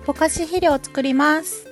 ぼかし肥料を作ります。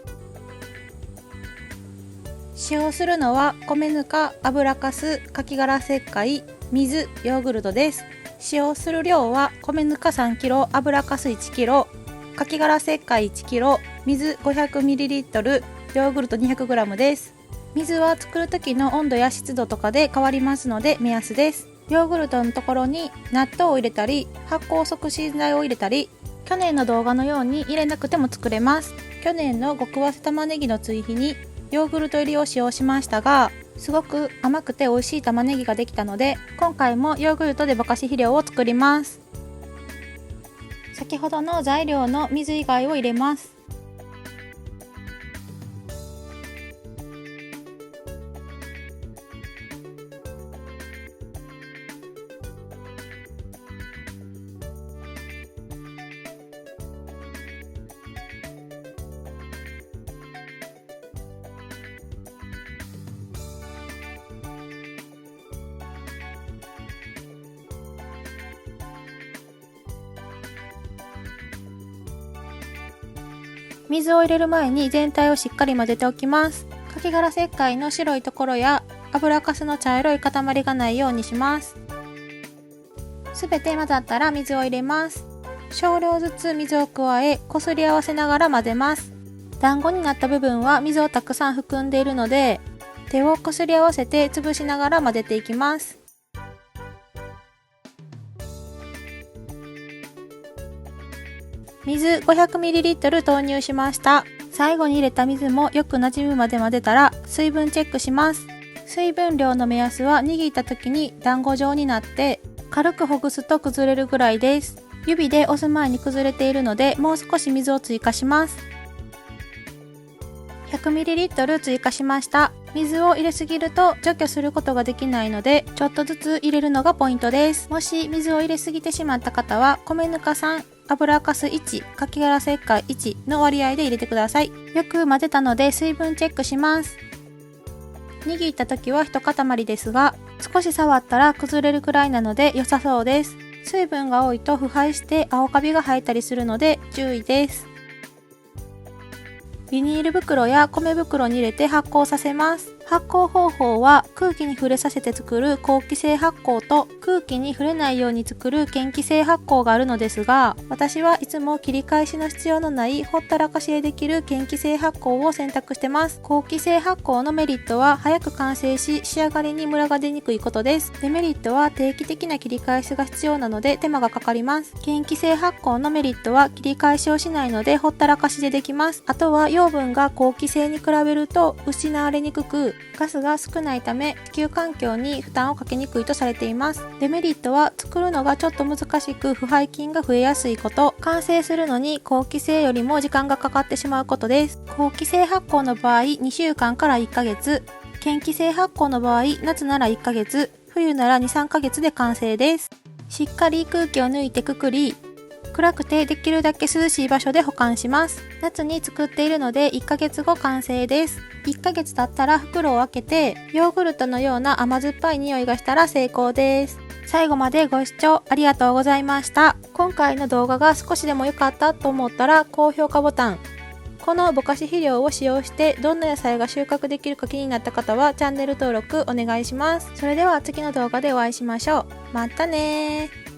使用するのは米ぬか、油かす、かき殻石灰、水、ヨーグルトです。使用する量は米ぬか 3kg、油かす 1kg、かき殻石灰 1kg、水 500ml、ヨーグルト 200g です。水は作る時の温度や湿度とかで変わりますので目安です。ヨーグルトのところに納豆を入れたり、発酵促進剤を入れたり、去年の動画のように入れなくても作れます。去年の極早生玉ねぎの追肥にヨーグルト入りを使用しましたが、すごく甘くて美味しい玉ねぎができたので、今回もヨーグルトでぼかし肥料を作ります。先ほどの材料の水以外を入れます。水を入れる前に全体をしっかり混ぜておきます。かき殻石灰の白いところや油かすの茶色い塊がないようにします。すべて混ざったら水を入れます。少量ずつ水を加え、こすり合わせながら混ぜます。団子になった部分は水をたくさん含んでいるので、手をこすり合わせて潰しながら混ぜていきます。水 500ml 投入しました。最後に入れた水もよくなじむまで混ぜたら水分チェックします。水分量の目安は握った時に団子状になって軽くほぐすと崩れるぐらいです。指で押す前に崩れているのでもう少し水を追加します。100ml 追加しました。水を入れすぎると除去することができないので、ちょっとずつ入れるのがポイントです。もし水を入れすぎてしまった方は米ぬか3、油かす1、かき殻石灰1の割合で入れてください。よく混ぜたので水分チェックします。握った時は一塊ですが、少し触ったら崩れるくらいなので良さそうです。水分が多いと腐敗して青カビが生えたりするので注意です。ビニール袋や米袋に入れて発酵させます。発酵方法は空気に触れさせて作る好気性発酵と空気に触れないように作る嫌気性発酵があるのですが、私はいつも切り返しの必要のないほったらかしでできる嫌気性発酵を選択してます。好気性発酵のメリットは早く完成し仕上がりにムラが出にくいことです。デメリットは定期的な切り返しが必要なので手間がかかります。嫌気性発酵のメリットは切り返しをしないのでほったらかしでできます。あとは養分が好気性に比べると失われにくく、ガスが少ないため地球環境に負担をかけにくいとされています。デメリットは作るのがちょっと難しく腐敗菌が増えやすいこと、完成するのに好気性よりも時間がかかってしまうことです。好気性発酵の場合2週間から1ヶ月、嫌気性発酵の場合夏なら1ヶ月、冬なら 2,3 ヶ月で完成です。しっかり空気を抜いてくくり、暗くてできるだけ涼しい場所で保管します。夏に作っているので1ヶ月後完成です。1ヶ月経ったら袋を開けてヨーグルトのような甘酸っぱい匂いがしたら成功です。最後までご視聴ありがとうございました。今回の動画が少しでも良かったと思ったら高評価ボタン、このぼかし肥料を使用してどんな野菜が収穫できるか気になった方はチャンネル登録お願いします。それでは次の動画でお会いしましょう。またねー。